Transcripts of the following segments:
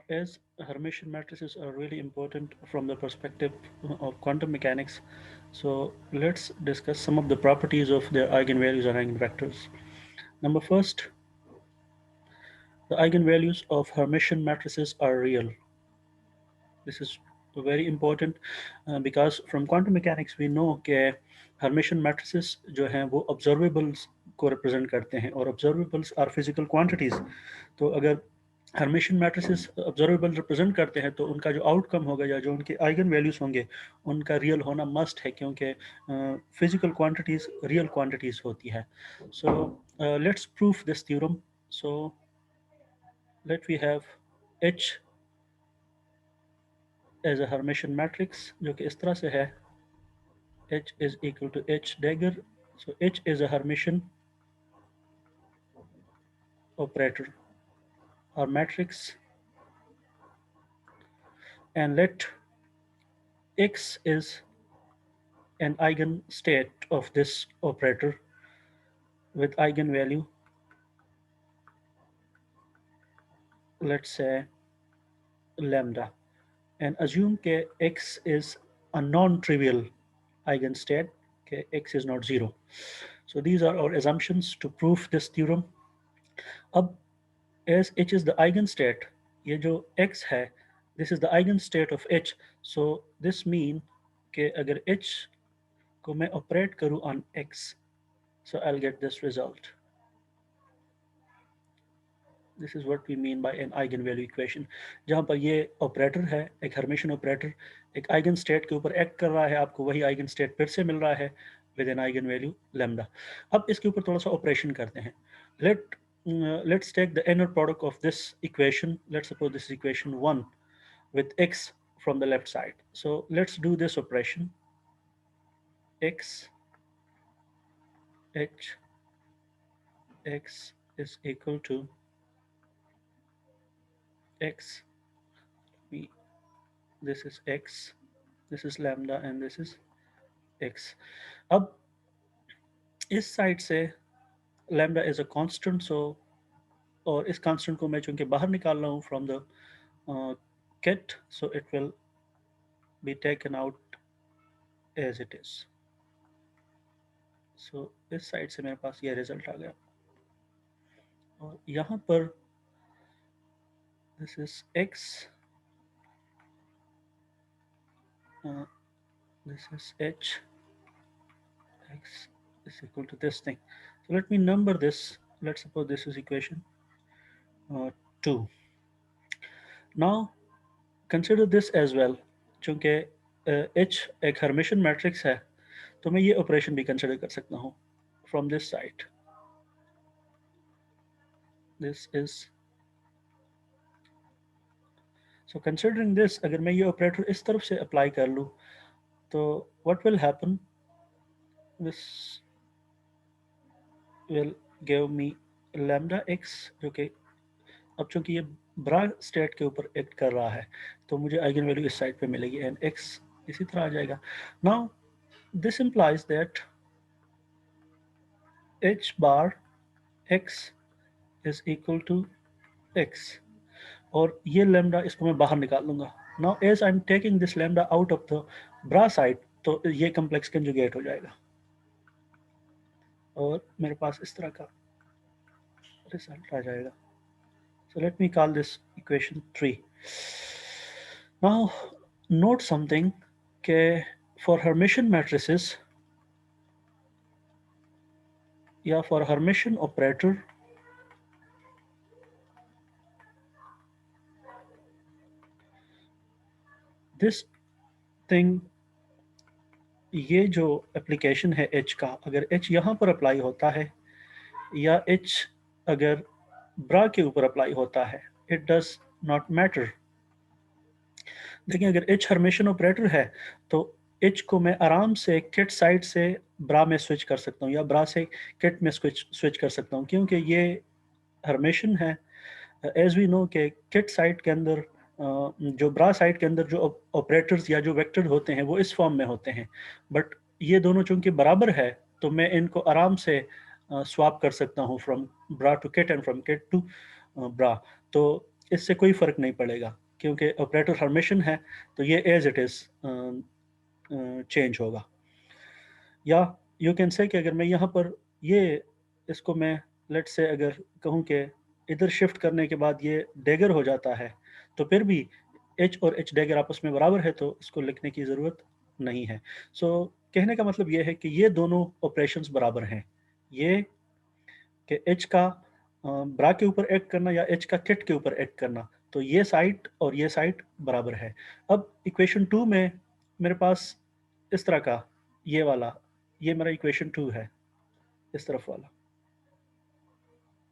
As Hermitian matrices are really important from the perspective of quantum mechanics, so let's discuss some of the properties of their eigenvalues and eigenvectors. Number first, the eigenvalues of Hermitian matrices are real. This is very important because from quantum mechanics we know कि Hermitian matrices जो हैं वो observables को represent करते हैं और observables are physical quantities. तो अगर हर्मिशियन मैट्रिसेस ऑब्जर्वेबल रिप्रेजेंट करते हैं तो उनका जो आउटकम होगा या जो उनके आइगन वैल्यूज होंगे उनका रियल होना मस्ट है क्योंकि फिजिकल क्वांटिटीज रियल क्वांटिटीज होती है. So let's proof this theorem. So let we have H as a Hermitian matrix जो कि इस तरह से है. H is equal to H dagger. So H is a Hermitian operator or matrix, and let X is an eigenstate of this operator with eigenvalue, let's say lambda, and assume that X is a non-trivial eigenstate. Okay, X is not zero. So these are our assumptions to prove this theorem. अब as H is the eigenstate, ये जो X है, this is the eigenstate of H. So this mean कि अगर H को मैं operate करूँ on X, so I'll get this result. This is what we mean by an eigenvalue equation. जहाँ पर ये ऑपरेटर है, एक हर्मिशियन ऑपरेटर, एक आइगन स्टेट के ऊपर एक्ट कर रहा है, आपको वही आइगन स्टेट फिर से मिल रहा है with an eigen value lambda. अब इसके ऊपर थोड़ा सा ऑपरेशन करते हैं. Let's take the inner product of this equation. Let's suppose this is equation 1 with x from the left side. So let's do this operation. X h x is equal to x. This is x, this is lambda, and this is x. अब इस side से lambda is a constant, so और इस constant को मैं चूंकि बाहर निकाल रहा हूँ from the kit, so it will be taken out as it is. So इस साइड से मेरे पास ये रिजल्ट आ गया और यहाँ पर this is x, this is h, x is equal to this thing. So let me number this. Let's suppose this is equation 2. Now consider this as well. चूंकि H एक हर्मिशियन मैट्रिक्स है तो मैं ये ऑपरेशन भी consider कर सकता हूँ from this side. This is so considering this, अगर मैं ये ऑपरेटर इस तरफ से अप्लाई कर लूँ तो what will happen, this will give me lambda x जो कि अब चूंकि ये ब्रा स्टेट के ऊपर एक्ट कर रहा है तो मुझे आइगन वैल्यू इस साइड पे मिलेगी एंड एक्स इसी तरह आ जाएगा. Now this implies that H bar x is equal to x और ये लैम्डा इसको मैं बाहर निकाल लूंगा. Now as I am taking this lambda out of the bra side तो ये कम्प्लेक्स कंजुगेट हो जाएगा और मेरे पास इस तरह का रिजल्ट आ जाएगा. So let me call this equation 3. Now note something, कि for Hermitian matrices या for Hermitian operator this thing, ये जो एप्लीकेशन है H का, अगर H यहाँ पर अप्लाई होता है या H अगर ब्रा के ऊपर अप्लाई होता है, इट डज नॉट मैटर. देखिए अगर H हर्मिशियन ऑपरेटर है तो H को मैं आराम से किट साइड से ब्रा में स्विच कर सकता हूँ या ब्रा से किट में स्विच कर सकता हूँ क्योंकि ये हर्मिशियन है. एज वी नो कि किट साइड के अंदर जो ब्रा साइड के अंदर जो ऑपरेटर्स या जो वेक्टर होते हैं वो इस फॉर्म में होते हैं, बट ये दोनों चूंकि बराबर है तो मैं इनको आराम से स्वाप कर सकता हूँ from bra to ket and from ket to bra. तो इससे कोई फ़र्क नहीं पड़ेगा क्योंकि ऑपरेटर हर्मेशन है, तो ये एज इट इज़ चेंज होगा। या यू कैन से कि अगर मैं यहाँ पर ये इसको मैं लेट्स से अगर कहूँ कि इधर शिफ्ट करने के बाद ये डैगर हो जाता है, तो फिर भी एच और एच डैगर आपस में बराबर है, तो इसको लिखने की ज़रूरत नहीं है। सो कहने का मतलब ये है कि ये दोनों ऑपरेशंस बराबर हैं। ये कि एच का ब्रा के ऊपर एक्ट करना या एच का किट के ऊपर एक्ट करना, तो ये साइड और ये साइड बराबर है। अब इक्वेशन टू में मेरे पास इस तरह का ये वाला, ये मेरा इक्वेशन टू है, इस तरफ वाला,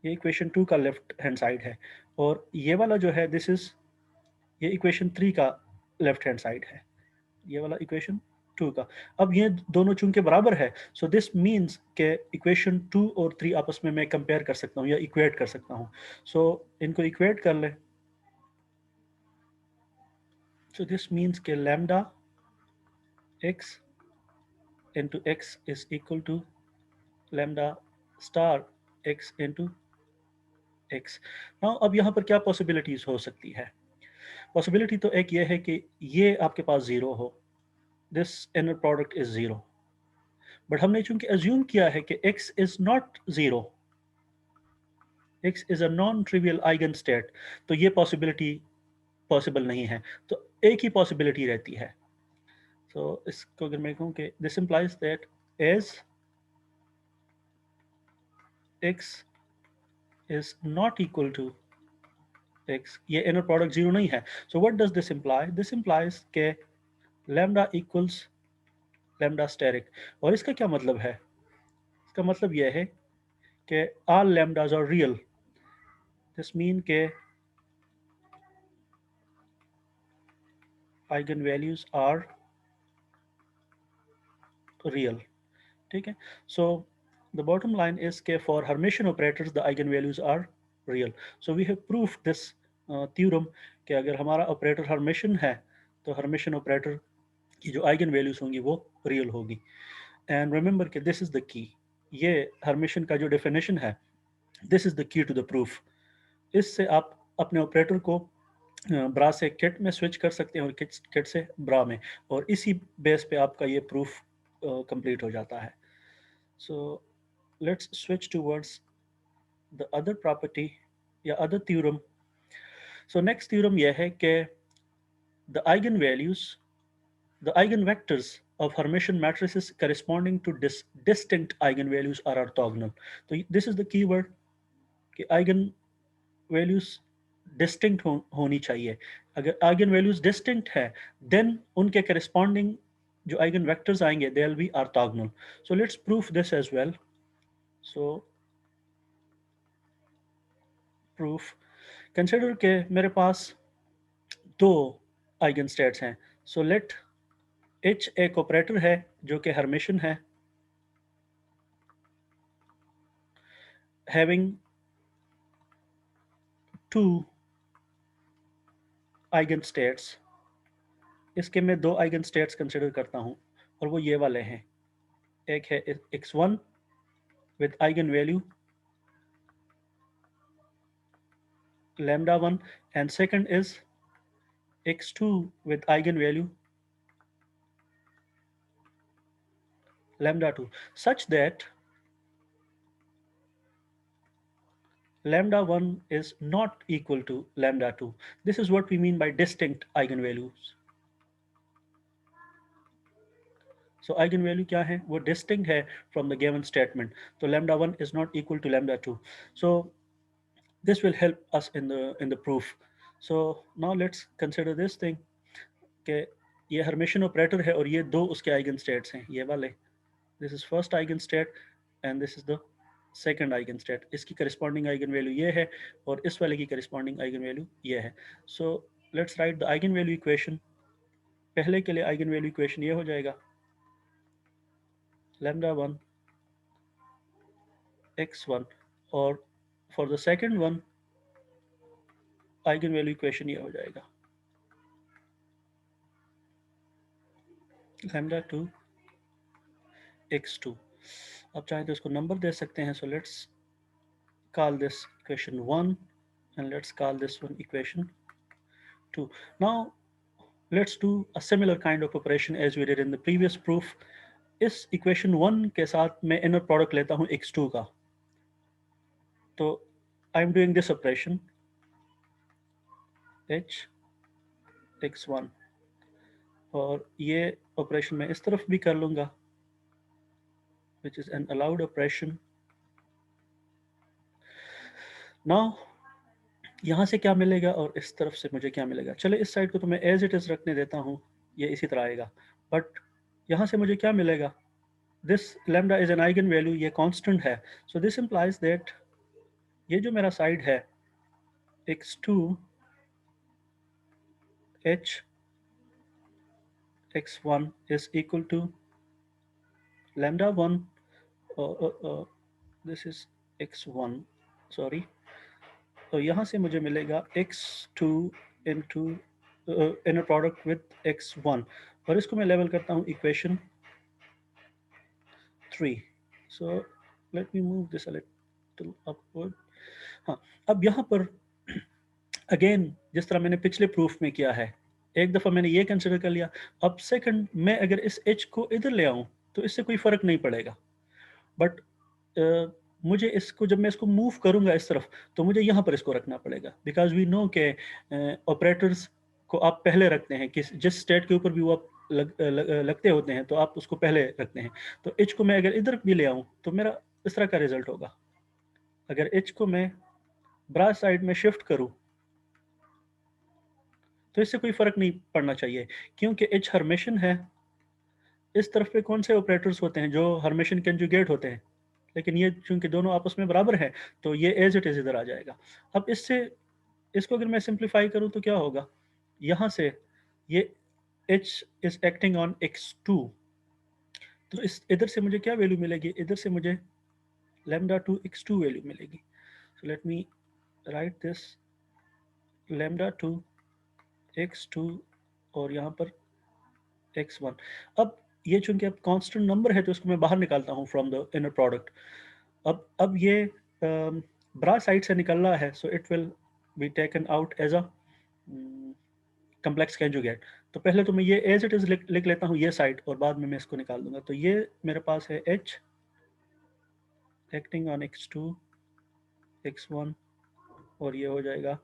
ये इक्वेशन टू का लेफ्ट हैंड साइड है, और ये वाला जो है दिस इज ये इक्वेशन थ्री का लेफ्ट हैंड साइड है, ये वाला इक्वेशन टू का। अब ये दोनों चूंकि बराबर है, सो दिस मीन्स के इक्वेशन टू और थ्री आपस में मैं कंपेयर कर सकता हूँ या इक्वेट कर सकता हूँ। सो इनको इक्वेट कर ले, सो दिस मीन्स के lambda x into x is equal to lambda star x into x. Now अब यहाँ पर क्या पॉसिबिलिटीज हो सकती है? पॉसिबिलिटी तो एक ये है कि ये आपके पास जीरो हो, this inner product is zero, but हमने चूंकि अज्यूम किया है कि x is not zero, x is a non trivial eigen state, तो ये पॉसिबिलिटी पॉसिबल नहीं है, तो एक ही पॉसिबिलिटी रहती है। तो इसको अगर मैं कहूँ कि this implies that as x is not equal to x, ये इनर प्रोडक्ट जीरो नहीं है। So what does this imply? This implies के लैम्डा इक्वल्स लैम्डा स्टेरिक। और इसका क्या मतलब है? इसका मतलब यह है कि all lambdas are real, this mean के आइगन वैल्यूज आर रियल। ठीक है, so the bottom line is के for Hermitian operators the eigen values are real. So we have proof this theorem कि अगर हमारा ऑपरेटर हर्मिशियन है, तो Hermitian operator की जो आइगन वैल्यूज होंगी वो रियल होगी। एंड रिमेंबर कि दिस इज द की, ये हर्मिशियन का जो डेफिनेशन है, this is the key to the proof. इससे आप अपने ऑपरेटर को ब्रा से किट में स्विच कर सकते हैं और किट से ब्रा में, और इसी बेस पे आपका ये प्रूफ कंप्लीट हो जाता है। So let's switch towards the other property या other theorem. So next theorem यह है कि the eigen values the eigenvectors of Hermitian matrices corresponding to distinct eigenvalues are orthogonal. तो this is the keyword कि eigen values distinct होनी चाहिए। अगर eigen values distinct है, देन उनके करस्पॉन्डिंग जो आइगन वेक्टर्स आएंगे they will be orthogonal. So let's proof this as well. So proof, consider के मेरे पास दो आइगन स्टेट्स हैं। सो लेट एच एक ऑपरेटर है जो कि हर्मिशियन है, हैविंग टू आइगन स्टेट्स। इसके मैं दो आइगन स्टेट्स कंसिडर करता हूँ, और वो ये वाले हैं। एक है x1 with eigen value lambda 1, and second is x2 with eigen value lambda 2, such that lambda 1 is not equal to lambda 2. This is what we mean by distinct eigenvalues. So eigenvalue क्या है? वो distinct है from the given statement. तो lambda 1 is not equal to lambda 2. So this will help us in the proof. So now let's consider this thing कि ये Hermitian operator है और ये दो उसके आइगन स्टेट्स हैं, ये वाले। This is first eigen state and this is the second eigen state. इसकी करस्पॉन्डिंग आइगन वैल्यू ये है और इस वाले की करस्पॉन्डिंग आइगन वैल्यू ये है। So let's write the eigen value equation. पहले के लिए आइगन वैल्यू इक्वेशन ये हो जाएगा लैम्डा 1 x1, और for the second one eigen value equation ये हो जाएगा लैम्डा 2 x2। आप चाहें तो इसको नंबर दे सकते हैं। So let's call this equation 1 and let's call this one equation 2. Now let's do a similar kind of operation as we did in the previous proof. इस इक्वेशन 1 के साथ मैं इनर प्रोडक्ट लेता हूँ x2 का, तो I am doing this operation h x1, और ये ऑपरेशन मैं इस तरफ भी कर लूँगा, which is an allowed operation. Now यहाँ से क्या मिलेगा और इस तरफ से मुझे क्या मिलेगा. चले इस साइड को तो मैं एज इट इज़ रखने देता हूँ, ये इसी तरह आएगा. बट यहाँ से मुझे क्या मिलेगा, this lambda is an eigen value, ये कांस्टेंट है. सो दिस इंप्लाइज दैट ये जो मेरा साइड है x2 h x1 is equal to lambda 1, this is x1, sorry. तो यहाँ से मुझे मिलेगा x2 into inner product with x1, और इसको मैं लेवल करता हूँ equation 3. So let me move this a little upward. हाँ, अब यहाँ पर अगेन जिस तरह मैंने पिछले प्रूफ में किया है, एक दफ़ा मैंने ये कंसिडर कर लिया. अब सेकंड मैं अगर इस h को इधर ले आऊँ तो इससे कोई फ़र्क नहीं पड़ेगा. बट मुझे इसको, जब मैं इसको मूव करूँगा इस तरफ, तो मुझे यहाँ पर इसको रखना पड़ेगा, बिकॉज वी नो के ऑपरेटर्स को आप पहले रखते हैं, कि जिस स्टेट के ऊपर भी वो आप लगते होते हैं तो आप उसको पहले रखते हैं. तो h को मैं अगर इधर भी ले आऊँ तो मेरा इस तरह का रिजल्ट होगा. अगर h को मैं ब्रा साइड में शिफ्ट करूँ तो इससे कोई फ़र्क नहीं पड़ना चाहिए, क्योंकि h हर्मेशन है. इस तरफ पे कौन से ऑपरेटर्स होते हैं जो हर्मेशन कंजुगेट होते हैं, लेकिन ये चूंकि दोनों आपस में बराबर हैं तो ये एज इट इज इधर आ जाएगा. अब इससे इसको अगर मैं सिंप्लीफाई करूं तो क्या होगा, यहाँ से ये h is acting on x2, तो इस इधर से मुझे क्या वैल्यू मिलेगी, इधर से मुझे lambda 2 x2 वैल्यू मिलेगी. So let me right this lambda 2 x2 और यहाँ पर x1. अब ये चूंकि अब कांस्टेंट नंबर है तो इसको मैं बाहर निकालता हूँ फ्रॉम द इनर प्रोडक्ट. अब ये ब्रा साइड से निकल रहा है, so it will be taken out as a complex conjugate. तो पहले तो मैं ये एज इट इज लिख लेता हूँ ये साइड, और बाद में मैं इसको निकाल दूंगा. तो ये मेरे पास है h acting on x2 x1, और ये हो जाएगा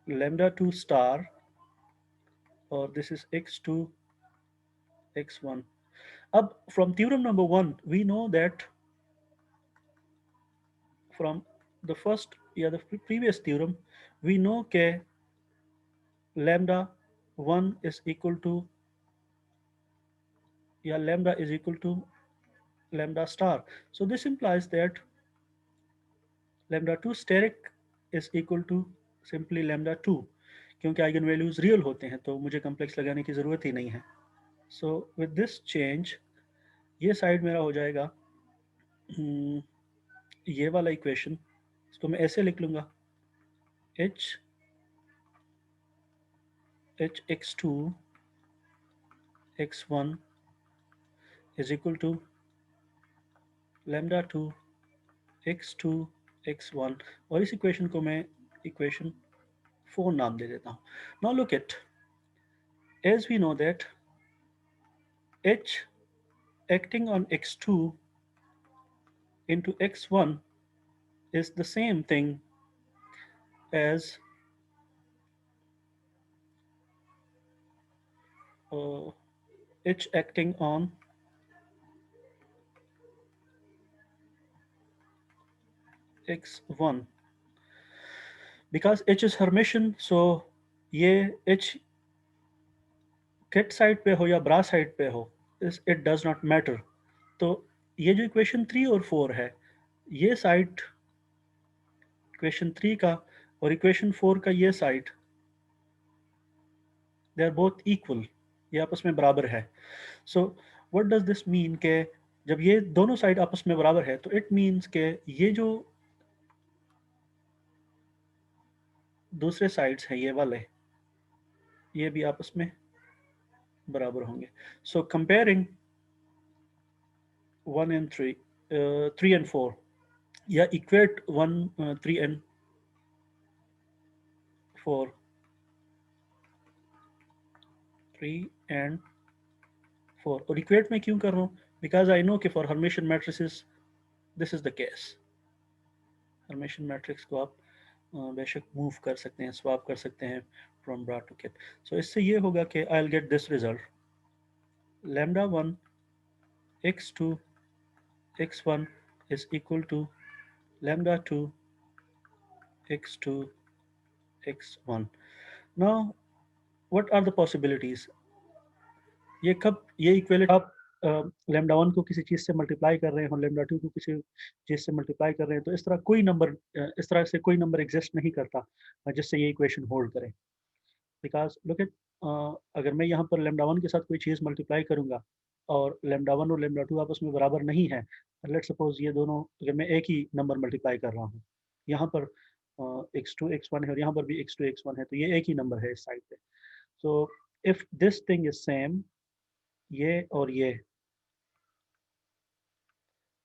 lambda 2 स्टार, और दिस इज x2 x1. अब from theorem number 1 we know that, from the first, yeah, the previous theorem, we know that lambda 1 is equal to, yeah, lambda is equal to lambda star. So this implies that lambda 2 steric is equal to simply lambda 2, क्योंकि eigen values real होते हैं तो मुझे complex लगाने की ज़रूरत ही नहीं है. सो विद दिस चेंज ये साइड मेरा हो जाएगा ये वाला इक्वेशन, इसको मैं ऐसे लिख लूँगा h x2 x1 is equal to lambda 2 x2 x1, और इस इक्वेशन को मैं इक्वेशन 4 नाम दे देता हूँ. Now look it, as we know that h acting on x2 into x1 is the same thing as h acting on x1, because h is Hermitian. so ये h gate side पे हो या ब्रा side पे हो, it does not matter. तो ये जो equation 3 और 4 है, ये साइड इक्वेशन 3 का और इक्वेशन 4 का ये side, they are both equal, ये आपस में बराबर है. So what does this mean के जब ये दोनों साइड आपस में बराबर है तो इट मीन्स के ये जो दूसरे साइड्स हैं ये वाले, ये भी आपस में बराबर होंगे. सो कंपेयरिंग 1 and 3 3 and 4, या इक्वेट 1 3 and 4, 3 and 4। और इक्वेट में क्यों कर रहा हूँ? बिकॉज आई नो कि for Hermitian matrices this is the case. Hermitian matrix को आप बेशक मूव कर सकते हैं, स्वैप कर सकते हैं फ्रॉम ब्रा टू किट। सो इससे ये होगा कि I will get this result, lambda 1 x2 x1 is equal to lambda 2 x2 x1। now what are the possibilities? ये कब ये इक्वेलिटी आप लैम्डा 1 को किसी चीज़ से मल्टीप्लाई कर रहे हो, लैम्डा 2 को किसी चीज़ से मल्टीप्लाई कर रहे हैं, तो इस तरह कोई नंबर इस तरह से कोई नंबर एग्जिस्ट नहीं करता जिससे ये इक्वेशन होल्ड करे। बिकॉज लुक एट, अगर मैं यहाँ पर लैम्डा 1 के साथ कोई चीज़ मल्टीप्लाई करूँगा और लैम्डा 1 और लैम्डा 2 आपस में बराबर नहीं है, लेट सपोज ये दोनों, अगर मैं एक ही नंबर मल्टीप्लाई कर रहा हूँ, यहाँ पर x2 x1 है और यहाँ पर भी x2 x1 है, तो ये एक ही नंबर है इस साइड पे। So if this thing is same, ये और ये,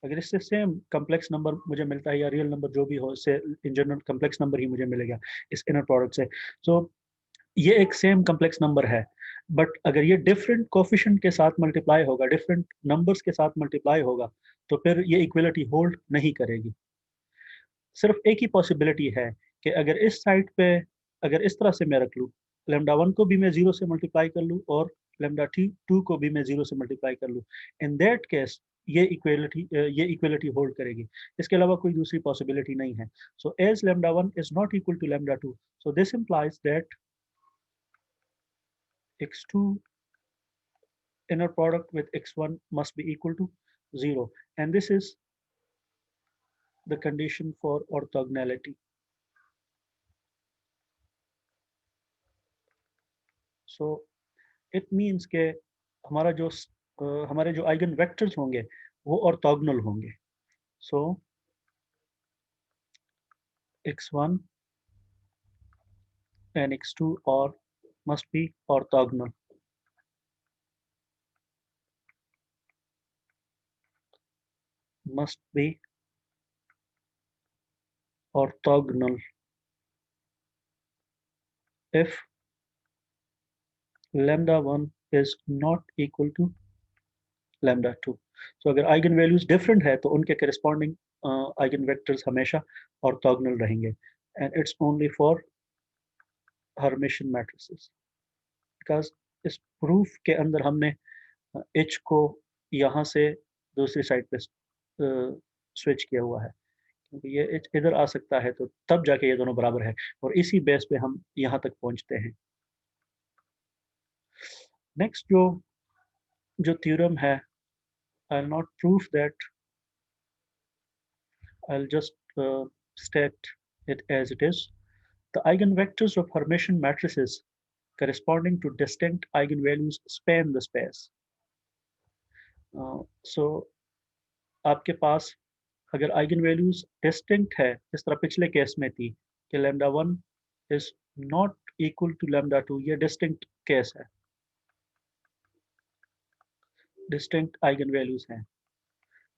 अगर इससे सेम कम्प्लेक्स नंबर मुझे मिलता है या रियल नंबर जो भी हो, इससे इन जनरल कम्प्लेक्स नंबर ही मुझे मिलेगा इस इनर प्रोडक्ट से। सो ये एक सेम कम्प्लेक्स नंबर है, बट अगर ये डिफरेंट कोफिशिएंट के साथ मल्टीप्लाई होगा, डिफरेंट नंबर्स के साथ मल्टीप्लाई होगा, तो फिर ये इक्वलिटी होल्ड नहीं करेगी। सिर्फ एक ही पॉसिबिलिटी है कि अगर इस साइड पे, अगर इस तरह से मैं रख लूँ, लैम्डा 1 को भी मैं 0 से मल्टीप्लाई कर लूँ और लैम्डा 2 को भी मैं 0 से मल्टीप्लाई कर लूँ, इन दैट केस ये इक्वलिटी होल्ड करेगी। इसके अलावा कोई दूसरी पॉसिबिलिटी नहीं है। So as lambda 1 is not equal to lambda 2, so this implies that x2 inner product with x1 must be equal to 0, and this is the condition for orthogonality. So it means के हमारे जो eigen vectors होंगे वो orthogonal होंगे। सो x1 and x2 और must be orthogonal। must be orthogonal if lambda 1 is not equal to lambda 2। सो अगर eigen values different है तो उनके करस्पॉन्डिंग आइगन वेक्टर्स हमेशा ऑर्थोगोनल रहेंगे, and it's only for Hermitian matrices. Because इस proof के अंदर हमने h को यहाँ से दूसरी साइड पे स्विच किया हुआ है, क्योंकि ये h इधर आ सकता है, तो तब जाके ये दोनों बराबर है, और इसी बेस पे हम यहाँ तक पहुँचते हैं। नेक्स्ट जो थ्योरम है, I'll not prove that, I'll just state it as it is. The eigenvectors of Hermitian matrices corresponding to distinct eigenvalues span the space. So आपके पास अगर आइगन वैल्यूज डिस्टिंक्ट है, जिस तरह पिछले केस में थी कि lambda 1 is not equal to lambda 2, ये डिस्टिंक्ट केस है, डिस्टिंक्ट आइगन वैल्यूज हैं,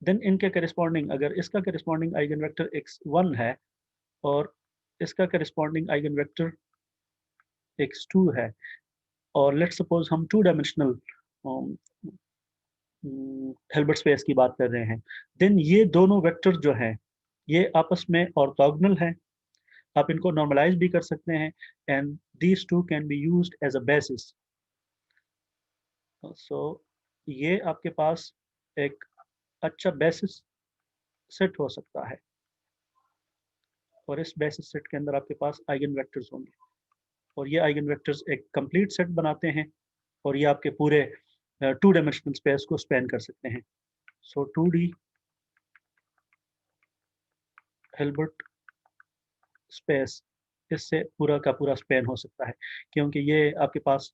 देन इनके करस्पॉन्डिंग, अगर इसका करस्पॉन्डिंग आइगन वेक्टर x1 है और इसका करस्पॉन्डिंग आइगन वेक्टर x2 है, और लेट्स सपोज हम 2 डायमेंशनल हिल्बर्ट स्पेस की बात कर रहे हैं, देन ये दोनों वेक्टर जो हैं ये आपस में ऑर्थोगोनल हैं। आप इनको नॉर्मलाइज भी कर सकते हैं, and these two can be used as a basis. So ये आपके पास एक अच्छा बेसिस सेट हो सकता है, और इस बेसिस सेट के अंदर आपके पास आइगन वेक्टर्स होंगे, और ये आइगन वेक्टर्स एक कंप्लीट सेट बनाते हैं, और ये आपके पूरे 2 डायमेंशनल स्पेस को स्पैन कर सकते हैं। सो 2D हिल्बर्ट स्पेस इससे पूरा का पूरा स्पैन हो सकता है, क्योंकि ये आपके पास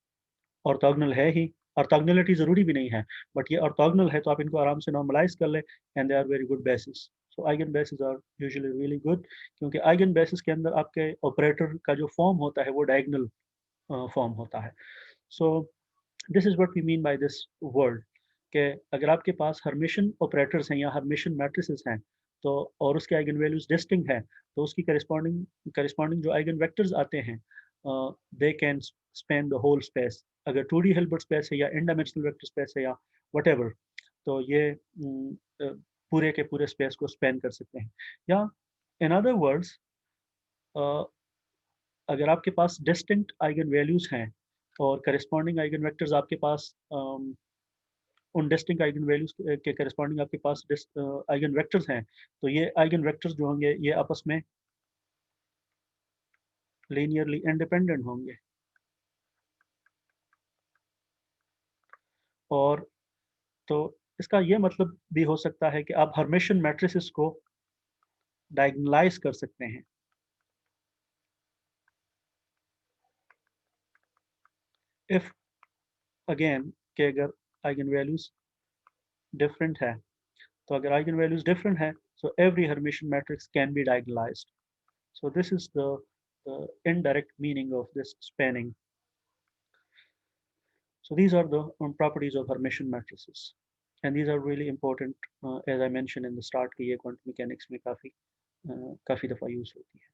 ऑर्थोगोनल है ही। ऑर्थोगोनलिटी जरूरी भी नहीं है, बट ये ऑर्थोगोनल है, तो आप इनको आराम से नॉर्मलाइज कर ले, and they are very good basis. So eigen basis are usually really good, क्योंकि आइगन बेसिस के अंदर आपके ऑपरेटर का जो फॉर्म होता है वो डायगोनल फॉर्म होता है। So this is what we mean by this word, कि अगर आपके पास हर्मिशियन ऑपरेटर्स हैं या हर्मिशियन मैट्रिसेस हैं, तो और उसके आइगन वैल्यूज डिस्टिंक्ट हैं, तो उसकी करस्पॉन्डिंग जो आइगन वेक्टर्स आते हैं they can span the whole space. अगर 2D हिल्बर्ट स्पेस है या n डायमेंशनल वेक्टर स्पेस है या whatever, तो ये पूरे के पूरे स्पेस को स्पेन कर सकते हैं. या in other words, अगर आपके पास डिस्टिंक्ट आइगन वैल्यूज हैं और करस्पॉन्डिंग आइगन वेक्टर्स आपके पास उन डिस्टिंक्ट आइगन वैल्यूज के करस्पॉन्डिंग आपके पास आइगन वेक्टर्स हैं, तो ये आइगन वेक्टर्स जो होंगे ये आपस में लीनियरली इंडिपेंडेंट होंगे. और तो इसका ये मतलब भी हो सकता है कि आप हर्मिशियन मैट्रिसेस को डायगोनलाइज कर सकते हैं. इफ अगेन कि अगर आइगन वैल्यूज डिफरेंट है, तो अगर आइगन वैल्यूज डिफरेंट है, so every Hermitian matrix can be diagonalized. So this is the indirect meaning of this spanning. So these are the properties of Hermitian matrices, and these are really important, as I mentioned in the start कि ये quantum mechanics में काफ़ी दफ़ा use होती है.